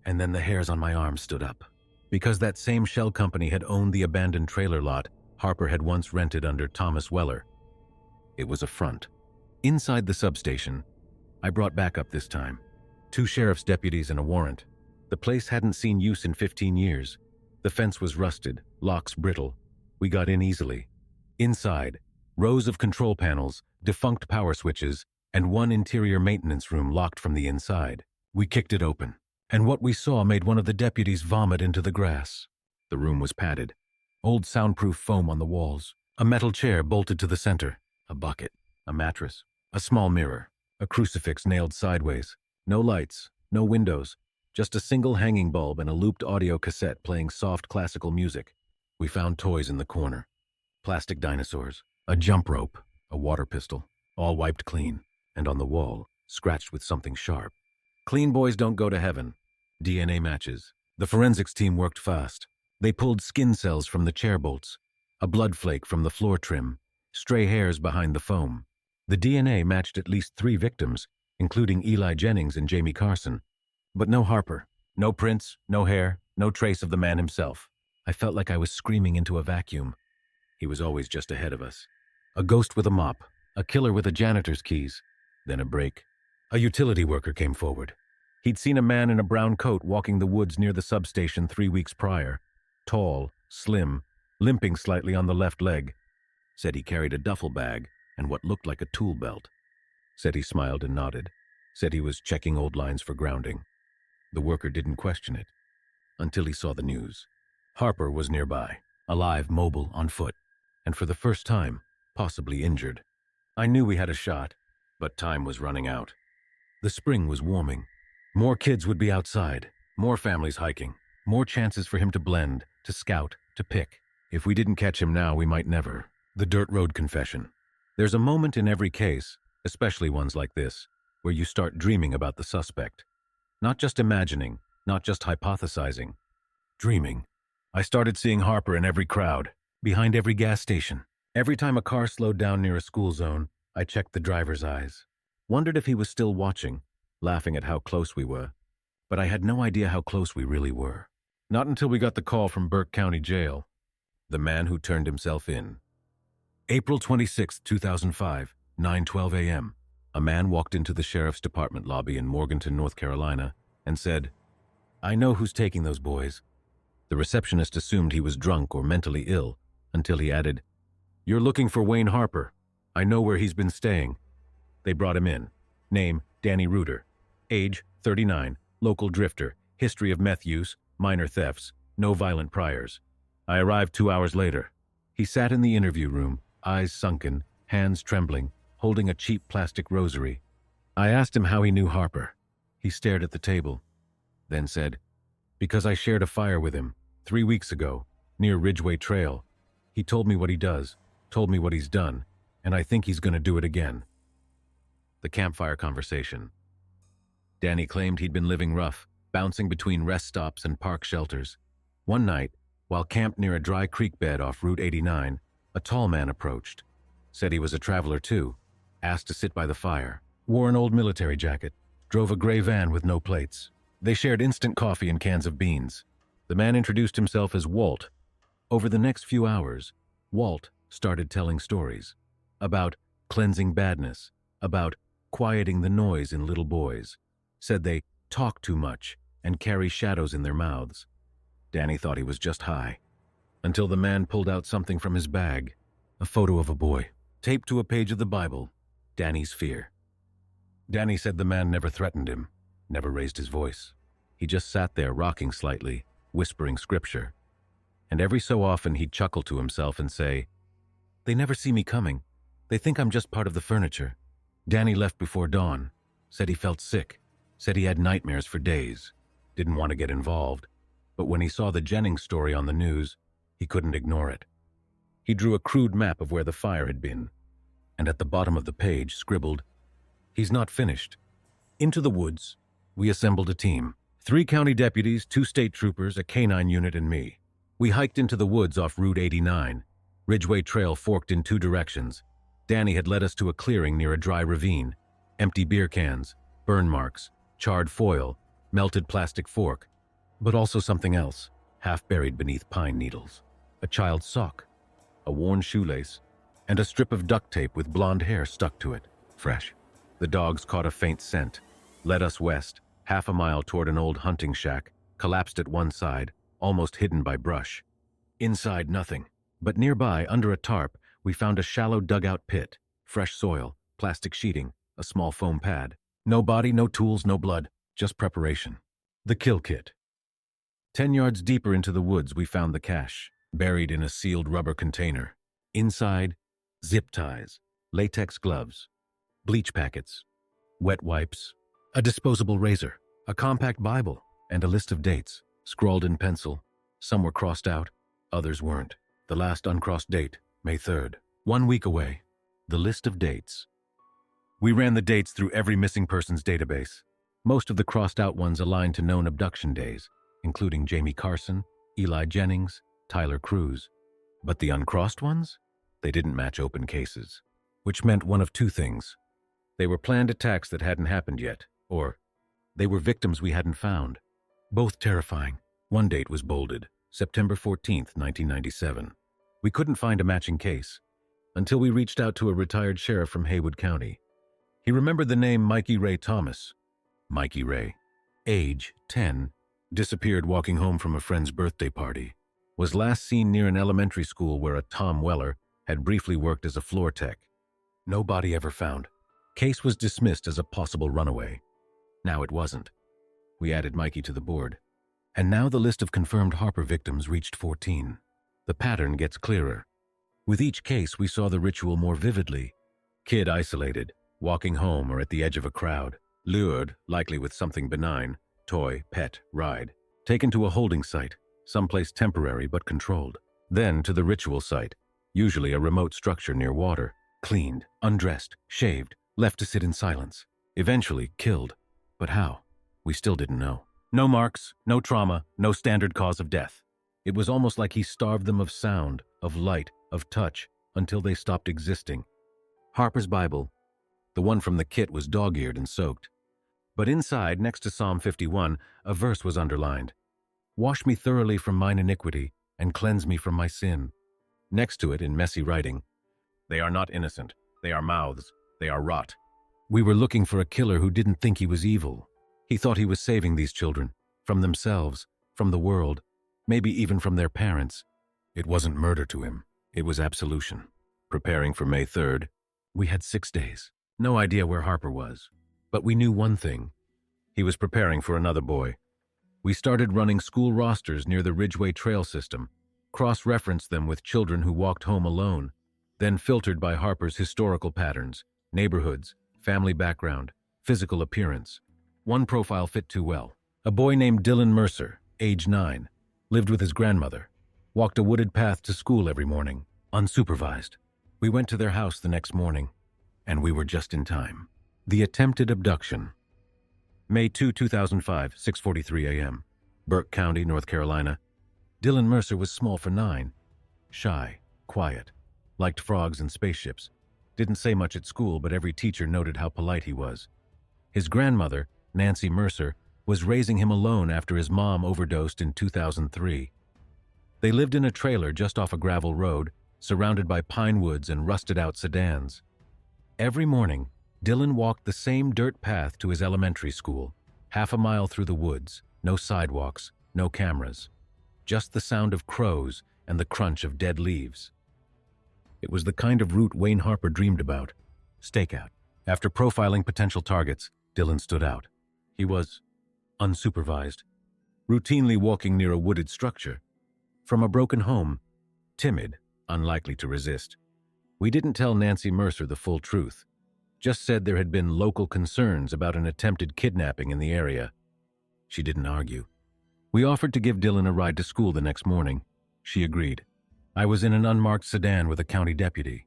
and then the hairs on my arm stood up. Because that same shell company had owned the abandoned trailer lot Harper had once rented under Thomas Weller. It was a front. Inside the substation, I brought backup this time. 2 sheriff's deputies and a warrant. The place hadn't seen use in 15 years. The fence was rusted, locks brittle. We got in easily. Inside, rows of control panels, defunct power switches, and 1 interior maintenance room locked from the inside. We kicked it open, and what we saw made one of the deputies vomit into the grass. The room was padded. Old soundproof foam on the walls. A metal chair bolted to the center. A bucket. A mattress. A small mirror. A crucifix nailed sideways. No lights. No windows. Just a single hanging bulb and a looped audio cassette playing soft classical music. We found toys in the corner. Plastic dinosaurs. A jump rope. A water pistol. All wiped clean. And on the wall, scratched with something sharp. Clean boys don't go to heaven. DNA matches. The forensics team worked fast. They pulled skin cells from the chair bolts, a blood flake from the floor trim, stray hairs behind the foam. The DNA matched at least 3 victims, including Eli Jennings and Jamie Carson. But no Harper, no prints, no hair, no trace of the man himself. I felt like I was screaming into a vacuum. He was always just ahead of us. A ghost with a mop, a killer with a janitor's keys. Then a break. A utility worker came forward. He'd seen a man in a brown coat walking the woods near the substation 3 weeks prior. Tall, slim, limping slightly on the left leg. Said he carried a duffel bag and what looked like a tool belt. Said he smiled and nodded. Said he was checking old lines for grounding. The worker didn't question it until he saw the news. Harper was nearby, alive, mobile, on foot, and for the first time, possibly injured. I knew we had a shot, but time was running out. The spring was warming. More kids would be outside, more families hiking, more chances for him to blend, to scout, to pick. If we didn't catch him now, we might never. The dirt road confession. There's a moment in every case, especially ones like this, where you start dreaming about the suspect. Not just imagining, not just hypothesizing. Dreaming. I started seeing Harper in every crowd, behind every gas station. Every time a car slowed down near a school zone, I checked the driver's eyes. Wondered if he was still watching, laughing at how close we were. But I had no idea how close we really were. Not until we got the call from Burke County Jail. The man who turned himself in. April 26, 2005, 9:12 a.m. A man walked into the sheriff's department lobby in Morganton, North Carolina, and said, "I know who's taking those boys." The receptionist assumed he was drunk or mentally ill, until he added, "You're looking for Wayne Harper. I know where he's been staying." They brought him in. Name, Danny Reuter. Age, 39. Local drifter. History of meth use, minor thefts, no violent priors. I arrived 2 hours later. He sat in the interview room, eyes sunken, hands trembling, holding a cheap plastic rosary. I asked him how he knew Harper. He stared at the table, then said, "Because I shared a fire with him 3 weeks ago, near Ridgeway Trail. He told me what he does, told me what he's done, and I think he's going to do it again." The campfire conversation. Danny claimed he'd been living rough, bouncing between rest stops and park shelters. One night, while camped near a dry creek bed off Route 89, a tall man approached. Said he was a traveler too, asked to sit by the fire, wore an old military jacket, drove a gray van with no plates. They shared instant coffee and cans of beans. The man introduced himself as Walt. Over the next few hours, Walt started telling stories about cleansing badness, about quieting the noise in little boys. Said they talk too much and carry shadows in their mouths. Danny thought he was just high, until the man pulled out something from his bag, a photo of a boy, taped to a page of the Bible, Danny's fear. Danny said the man never threatened him, never raised his voice. He just sat there rocking slightly, whispering scripture. And every so often he'd chuckle to himself and say, "They never see me coming. They think I'm just part of the furniture." Danny left before dawn, said he felt sick, said he had nightmares for days, didn't want to get involved, but when he saw the Jennings story on the news, he couldn't ignore it. He drew a crude map of where the fire had been, and at the bottom of the page scribbled, "He's not finished." Into the woods, we assembled a team. 3 county deputies, 2 state troopers, a canine unit, and me. We hiked into the woods off Route 89. Ridgeway Trail forked in 2 directions. Danny had led us to a clearing near a dry ravine. Empty beer cans, burn marks, charred foil, melted plastic fork, but also something else, half buried beneath pine needles. A child's sock, a worn shoelace, and a strip of duct tape with blonde hair stuck to it, fresh. The dogs caught a faint scent, led us west, half a mile toward an old hunting shack, collapsed at one side, almost hidden by brush. Inside, nothing, but nearby, under a tarp, we found a shallow dugout pit, fresh soil, plastic sheeting, a small foam pad. No body, no tools, no blood, just preparation. The kill kit. 10 yards deeper into the woods, we found the cache, buried in a sealed rubber container. Inside, zip ties, latex gloves, bleach packets, wet wipes, a disposable razor, a compact Bible, and a list of dates, scrawled in pencil. Some were crossed out, others weren't. The last uncrossed date, May 3rd. 1 week away. The list of dates. We ran the dates through every missing persons database. Most of the crossed out ones aligned to known abduction days, including Jamie Carson, Eli Jennings, Tyler Cruz. But the uncrossed ones? They didn't match open cases, which meant one of 2 things. They were planned attacks that hadn't happened yet, or they were victims we hadn't found. Both terrifying. One date was bolded, September 14th, 1997. We couldn't find a matching case until we reached out to a retired sheriff from Haywood County. He remembered the name Mikey Ray Thomas. Mikey Ray, age 10, disappeared walking home from a friend's birthday party. Was last seen near an elementary school where a Tom Weller had briefly worked as a floor tech. No body ever found. Case was dismissed as a possible runaway. Now it wasn't. We added Mikey to the board. And now the list of confirmed Harper victims reached 14. The pattern gets clearer. With each case, we saw the ritual more vividly. Kid isolated, walking home or at the edge of a crowd, lured, likely with something benign, toy, pet, ride, taken to a holding site, someplace temporary but controlled. Then to the ritual site, usually a remote structure near water, cleaned, undressed, shaved, left to sit in silence. Eventually killed. But how? We still didn't know. No marks, no trauma, no standard cause of death. It was almost like he starved them of sound, of light, of touch, until they stopped existing. Harper's Bible, the one from the kit, was dog-eared and soaked. But inside, next to Psalm 51, a verse was underlined. "Wash me thoroughly from mine iniquity, and cleanse me from my sin." Next to it, in messy writing, "They are not innocent. They are mouths. They are rot." We were looking for a killer who didn't think he was evil. He thought he was saving these children, from themselves, from the world, maybe even from their parents. It wasn't murder to him. It was absolution. Preparing for May 3rd, we had 6 days. No idea where Harper was. But we knew one thing. He was preparing for another boy. We started running school rosters near the Ridgeway Trail system, cross-referenced them with children who walked home alone, then filtered by Harper's historical patterns, neighborhoods, family background, physical appearance. One profile fit too well. A boy named Dylan Mercer, age 9, lived with his grandmother, walked a wooded path to school every morning, unsupervised. We went to their house the next morning, and we were just in time. The attempted abduction. May 2, 2005, 6:43 a.m. Burke County, North Carolina. Dylan Mercer was small for 9. Shy, quiet, liked frogs and spaceships. Didn't say much at school, but every teacher noted how polite he was. His grandmother, Nancy Mercer, was raising him alone after his mom overdosed in 2003. They lived in a trailer just off a gravel road, surrounded by pine woods and rusted-out sedans. Every morning, Dylan walked the same dirt path to his elementary school, half a mile through the woods, no sidewalks, no cameras. Just the sound of crows and the crunch of dead leaves. It was the kind of route Wayne Harper dreamed about. Stakeout. After profiling potential targets, Dylan stood out. He was unsupervised, routinely walking near a wooded structure. From a broken home, timid, unlikely to resist. We didn't tell Nancy Mercer the full truth. Just said there had been local concerns about an attempted kidnapping in the area. She didn't argue. We offered to give Dylan a ride to school the next morning. She agreed. I was in an unmarked sedan with a county deputy.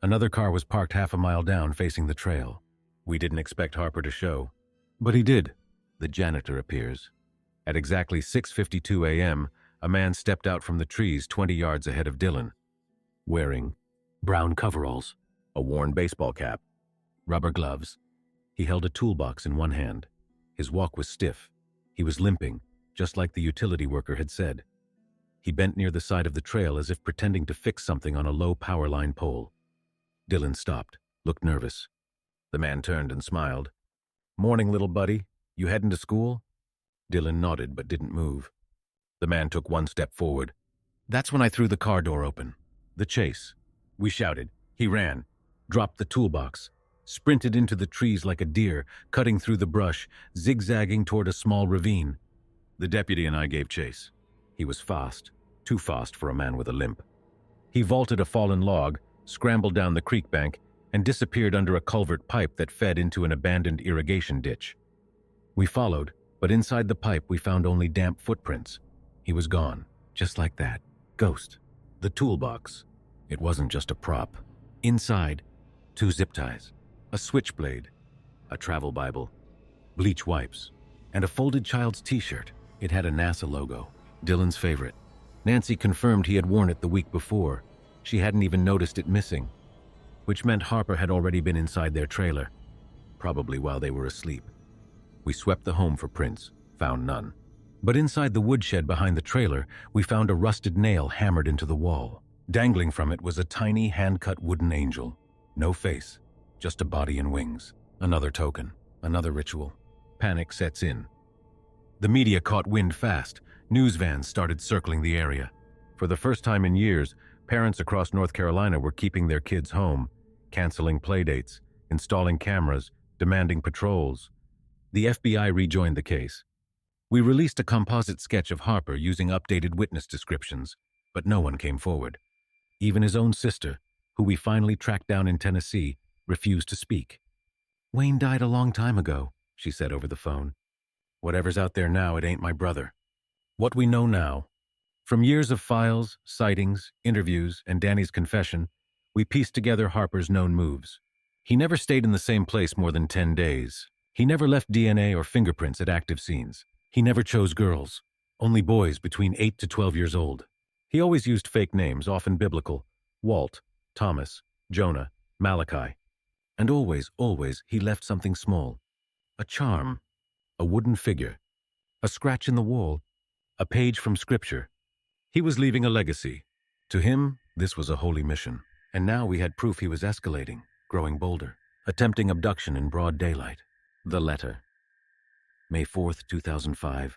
Another car was parked half a mile down facing the trail. We didn't expect Harper to show. But he did. The janitor appears. At exactly 6:52 a.m., a man stepped out from the trees 20 yards ahead of Dylan, wearing brown coveralls, a worn baseball cap, rubber gloves. He held a toolbox in one hand. His walk was stiff. He was limping, just like the utility worker had said. He bent near the side of the trail as if pretending to fix something on a low power line pole. Dylan stopped, looked nervous. The man turned and smiled. "Morning, little buddy. You heading to school?" Dylan nodded but didn't move. The man took one step forward. That's when I threw the car door open. The chase. We shouted. He ran, dropped the toolbox, sprinted into the trees like a deer, cutting through the brush, zigzagging toward a small ravine. The deputy and I gave chase. He was fast, too fast for a man with a limp. He vaulted a fallen log, scrambled down the creek bank, and disappeared under a culvert pipe that fed into an abandoned irrigation ditch. We followed, but inside the pipe we found only damp footprints. He was gone, just like that. Ghost. The toolbox. It wasn't just a prop. Inside, 2 zip ties, a switchblade, a travel Bible, bleach wipes, and a folded child's t-shirt. It had a NASA logo, Dylan's favorite. Nancy confirmed he had worn it the week before. She hadn't even noticed it missing, which meant Harper had already been inside their trailer, probably while they were asleep. We swept the home for prints, found none. But inside the woodshed behind the trailer, we found a rusted nail hammered into the wall. Dangling from it was a tiny hand-cut wooden angel. No face, just a body and wings. Another token, another ritual. Panic sets in. The media caught wind fast. News vans started circling the area. For the first time in years, parents across North Carolina were keeping their kids home, canceling playdates, installing cameras, demanding patrols. The FBI rejoined the case. We released a composite sketch of Harper using updated witness descriptions, but no one came forward. Even his own sister, who we finally tracked down in Tennessee, refused to speak. "Wayne died a long time ago," she said over the phone. "Whatever's out there now, it ain't my brother." What we know now, from years of files, sightings, interviews, and Danny's confession, we pieced together Harper's known moves. He never stayed in the same place more than 10 days. He never left DNA or fingerprints at active scenes. He never chose girls, only boys between 8 to 12 years old. He always used fake names, often biblical: Walt, Thomas, Jonah, Malachi. And always, he left something small. A charm, a wooden figure, a scratch in the wall, a page from scripture. He was leaving a legacy. To him, this was a holy mission. And now we had proof he was escalating, growing bolder, attempting abduction in broad daylight. The letter. May 4th, 2005.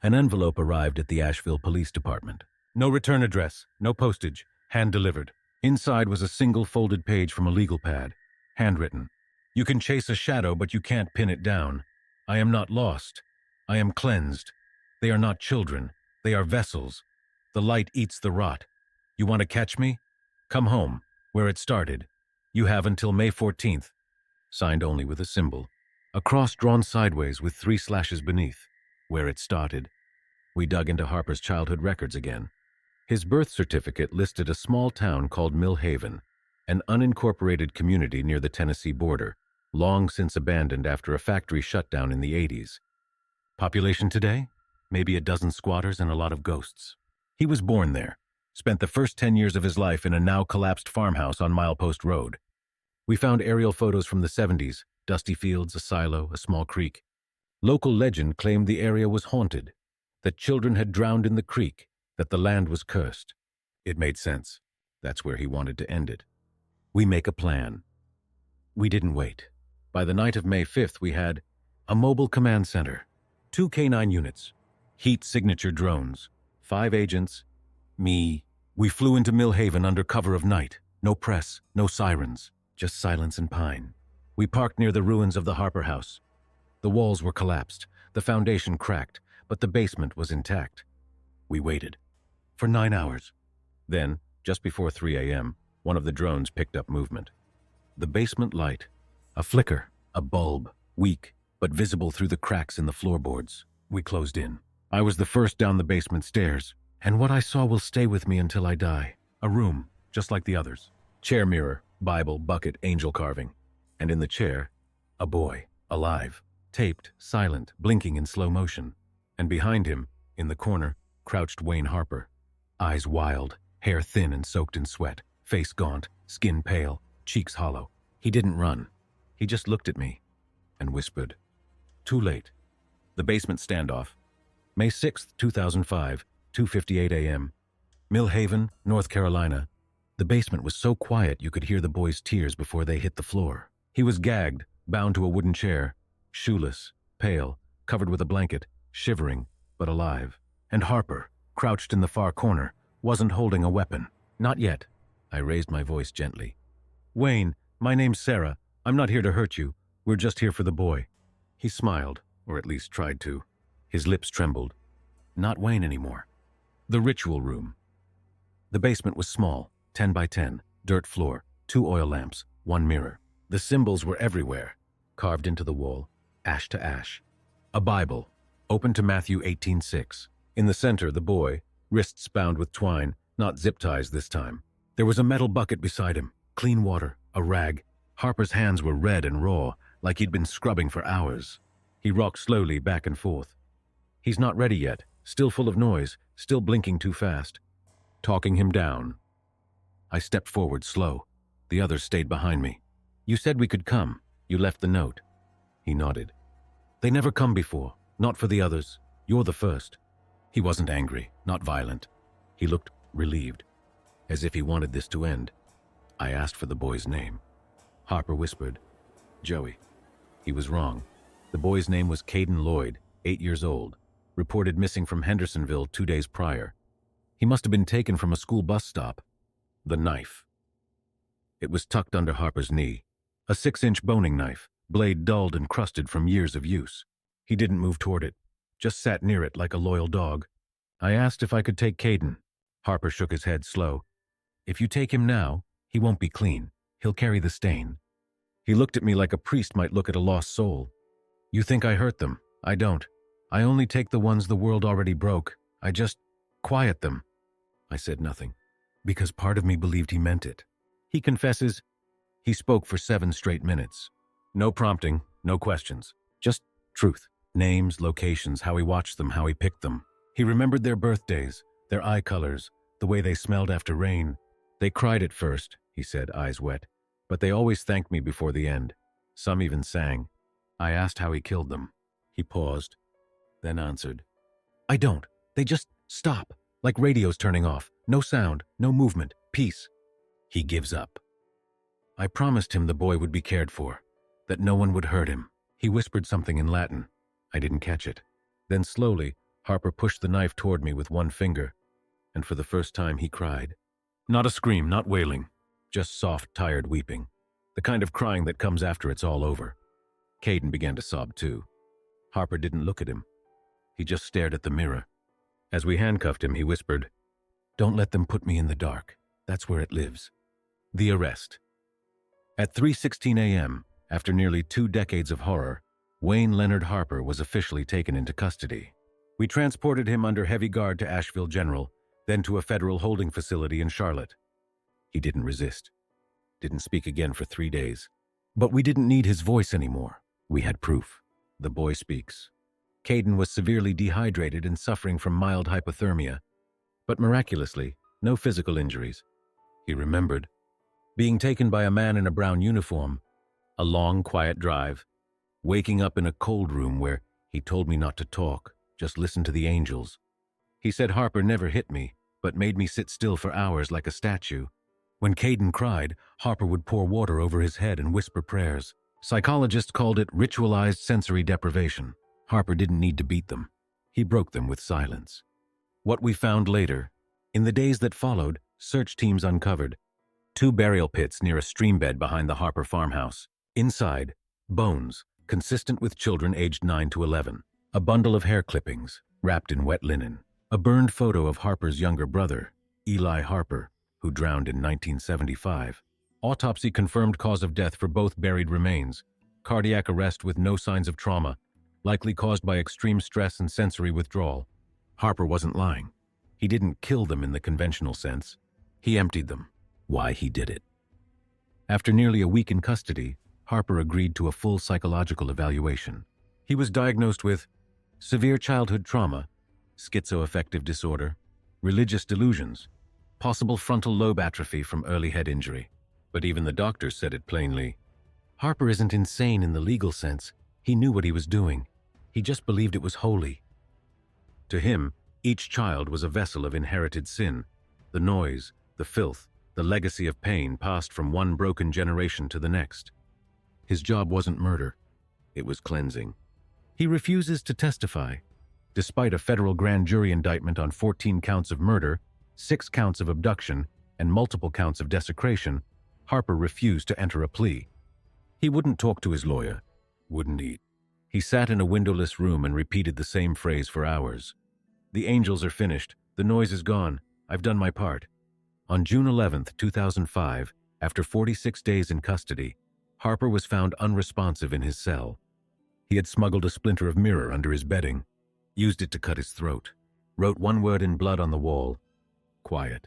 An envelope arrived at the Asheville Police Department. No return address, no postage, hand-delivered. Inside was a single folded page from a legal pad, handwritten. "You can chase a shadow, but you can't pin it down. I am not lost. I am cleansed. They are not children. They are vessels. The light eats the rot. You want to catch me? Come home, where it started. You have until May 14th. Signed only with a symbol. A cross drawn sideways with 3 slashes beneath. Where it started. We dug into Harper's childhood records again. His birth certificate listed a small town called Mill Haven, an unincorporated community near the Tennessee border, long since abandoned after a factory shutdown in the 80s. Population today? Maybe a dozen squatters and a lot of ghosts. He was born there, spent the first 10 years of his life in a now-collapsed farmhouse on Milepost Road. We found aerial photos from the 70s, dusty fields, a silo, a small creek. Local legend claimed the area was haunted, that children had drowned in the creek, that the land was cursed. It made sense. That's where he wanted to end it. We make a plan. We didn't wait. By the night of May 5th, we had a mobile command center, 2 K9 units, heat signature drones, 5 agents, me. We flew into Mill Haven under cover of night. No press, no sirens, just silence and pine. We parked near the ruins of the Harper house. The walls were collapsed, the foundation cracked, but the basement was intact. We waited. For 9 hours. Then, just before 3 a.m., one of the drones picked up movement. The basement light. A flicker, a bulb, weak, but visible through the cracks in the floorboards. We closed in. I was the first down the basement stairs, and what I saw will stay with me until I die. A room, just like the others. Chair mirror, Bible, bucket, angel carving. And in the chair, a boy, alive, taped, silent, blinking in slow motion. And behind him, in the corner, crouched Wayne Harper. Eyes wild, hair thin and soaked in sweat, face gaunt, skin pale, cheeks hollow. He didn't run. He just looked at me and whispered. Too late. The basement standoff. May 6th, 2005, 2:58 a.m. Mill Haven, North Carolina. The basement was so quiet you could hear the boy's tears before they hit the floor. He was gagged, bound to a wooden chair, shoeless, pale, covered with a blanket, shivering, but alive. And Harper, crouched in the far corner, wasn't holding a weapon. Not yet. I raised my voice gently. "Wayne, my name's Sarah. I'm not here to hurt you. We're just here for the boy." He smiled, or at least tried to. His lips trembled. Not Wayne anymore. The ritual room. The basement was small, 10 by 10, dirt floor, 2 oil lamps, 1 mirror. The symbols were everywhere, carved into the wall, ash to ash. A Bible, open to Matthew 18:6. In the center, the boy, wrists bound with twine, not zip ties this time. There was a metal bucket beside him, clean water, a rag. Harper's hands were red and raw, like he'd been scrubbing for hours. He rocked slowly back and forth. He's not ready yet, still full of noise, still blinking too fast. Talking him down. I stepped forward slow. The others stayed behind me. "You said we could come. You left the note." He nodded. "They never come before, not for the others. You're the first." He wasn't angry, not violent. He looked relieved, as if he wanted this to end. I asked for the boy's name. Harper whispered, "Joey." He was wrong. The boy's name was Caden Lloyd, 8 years old, reported missing from Hendersonville 2 days prior. He must have been taken from a school bus stop. The knife. It was tucked under Harper's knee. A 6-inch boning knife, blade dulled and crusted from years of use. He didn't move toward it, just sat near it like a loyal dog. I asked if I could take Caden. Harper shook his head slow. If you take him now, he won't be clean. He'll carry the stain. He looked at me like a priest might look at a lost soul. You think I hurt them? I don't. I only take the ones the world already broke. I just quiet them. I said nothing, because part of me believed he meant it. He confesses. He spoke for 7 straight minutes. No prompting, no questions. Just truth. Names, locations, how he watched them, how he picked them. He remembered their birthdays, their eye colors, the way they smelled after rain. They cried at first, he said, eyes wet, but they always thanked me before the end. Some even sang. I asked how he killed them. He paused, then answered. I don't. They just stop, like radios turning off. No sound, no movement, peace. He gives up. I promised him the boy would be cared for, that no one would hurt him. He whispered something in Latin. I didn't catch it. Then slowly, Harper pushed the knife toward me with one finger, and for the first time he cried. Not a scream, not wailing, just soft, tired weeping, the kind of crying that comes after it's all over. Caden began to sob too. Harper didn't look at him. He just stared at the mirror. As we handcuffed him, he whispered, Don't let them put me in the dark. That's where it lives. The arrest. At 3:16 a.m., after nearly 2 decades of horror, Wayne Leonard Harper was officially taken into custody. We transported him under heavy guard to Asheville General, then to a federal holding facility in Charlotte. He didn't resist. Didn't speak again for 3 days. But we didn't need his voice anymore. We had proof. The boy speaks. Caden was severely dehydrated and suffering from mild hypothermia, but miraculously, no physical injuries. He remembered being taken by a man in a brown uniform, a long, quiet drive, waking up in a cold room where he told me not to talk, just listen to the angels. He said Harper never hit me, but made me sit still for hours like a statue. When Caden cried, Harper would pour water over his head and whisper prayers. Psychologists called it ritualized sensory deprivation. Harper didn't need to beat them. He broke them with silence. What we found later, in the days that followed, search teams uncovered 2 burial pits near a stream bed behind the Harper farmhouse. Inside, bones, consistent with children aged 9 to 11. A bundle of hair clippings, wrapped in wet linen. A burned photo of Harper's younger brother, Eli Harper, who drowned in 1975. Autopsy confirmed cause of death for both buried remains. Cardiac arrest with no signs of trauma, likely caused by extreme stress and sensory withdrawal. Harper wasn't lying. He didn't kill them in the conventional sense. He emptied them. Why he did it. After nearly a week in custody, Harper agreed to a full psychological evaluation. He was diagnosed with severe childhood trauma, schizoaffective disorder, religious delusions, possible frontal lobe atrophy from early head injury. But even the doctors said it plainly. Harper isn't insane in the legal sense. He knew what he was doing. He just believed it was holy. To him, each child was a vessel of inherited sin, the noise, the filth, the legacy of pain passed from one broken generation to the next. His job wasn't murder. It was cleansing. He refuses to testify. Despite a federal grand jury indictment on 14 counts of murder, 6 counts of abduction, and multiple counts of desecration, Harper refused to enter a plea. He wouldn't talk to his lawyer. Wouldn't eat. He sat in a windowless room and repeated the same phrase for hours. The angels are finished. The noise is gone. I've done my part. On June 11, 2005, after 46 days in custody, Harper was found unresponsive in his cell. He had smuggled a splinter of mirror under his bedding, used it to cut his throat, wrote one word in blood on the wall. Quiet.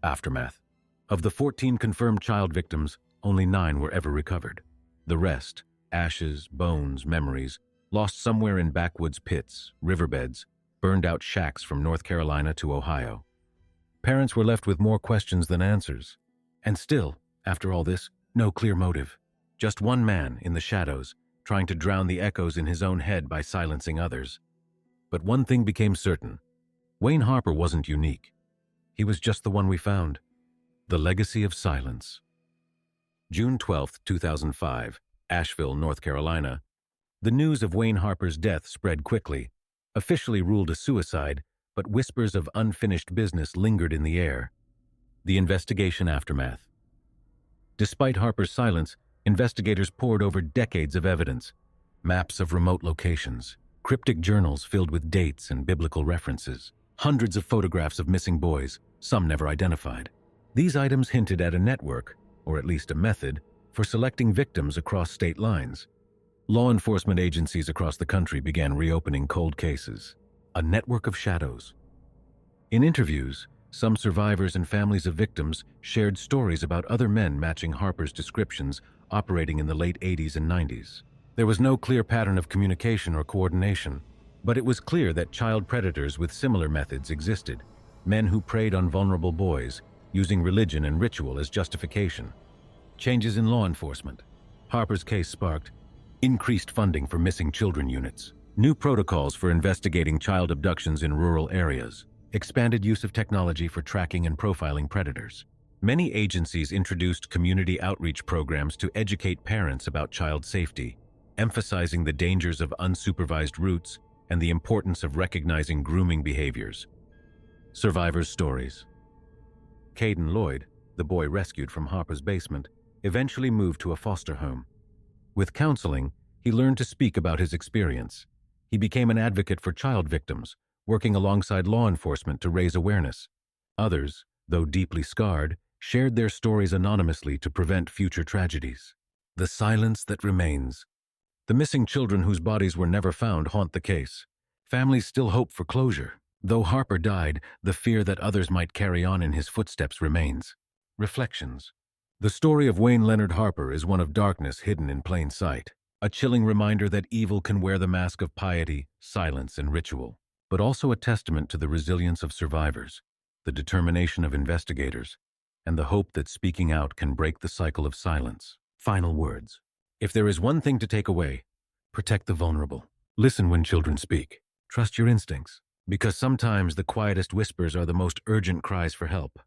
Aftermath. Of the 14 confirmed child victims, only 9 were ever recovered. The rest, ashes, bones, memories, lost somewhere in backwoods pits, riverbeds, burned out shacks from North Carolina to Ohio. Parents were left with more questions than answers. And still, after all this, no clear motive. Just one man in the shadows, trying to drown the echoes in his own head by silencing others. But one thing became certain. Wayne Harper wasn't unique. He was just the one we found. The legacy of silence. June 12, 2005, Asheville, North Carolina. The news of Wayne Harper's death spread quickly. Officially ruled a suicide, but whispers of unfinished business lingered in the air. The investigation aftermath. Despite Harper's silence, investigators pored over decades of evidence, maps of remote locations, cryptic journals filled with dates and biblical references, hundreds of photographs of missing boys, some never identified. These items hinted at a network, or at least a method, for selecting victims across state lines. Law enforcement agencies across the country began reopening cold cases. A network of shadows. In interviews, some survivors and families of victims shared stories about other men matching Harper's descriptions operating in the late 80s and 90s. There was no clear pattern of communication or coordination, but it was clear that child predators with similar methods existed, men who preyed on vulnerable boys, using religion and ritual as justification. Changes in law enforcement. Harper's case sparked increased funding for missing children units, new protocols for investigating child abductions in rural areas, expanded use of technology for tracking and profiling predators. Many agencies introduced community outreach programs to educate parents about child safety, emphasizing the dangers of unsupervised routes and the importance of recognizing grooming behaviors. Survivors' stories. Caden Lloyd, the boy rescued from Harper's basement, eventually moved to a foster home. With counseling, he learned to speak about his experience. He became an advocate for child victims, working alongside law enforcement to raise awareness. Others, though deeply scarred, shared their stories anonymously to prevent future tragedies. The silence that remains. The missing children whose bodies were never found haunt the case. Families still hope for closure. Though Harper died, the fear that others might carry on in his footsteps remains. Reflections. The story of Wayne Leonard Harper is one of darkness hidden in plain sight, a chilling reminder that evil can wear the mask of piety, silence, and ritual, but also a testament to the resilience of survivors, the determination of investigators, and the hope that speaking out can break the cycle of silence. Final words. If there is one thing to take away, protect the vulnerable. Listen when children speak. Trust your instincts, because sometimes the quietest whispers are the most urgent cries for help.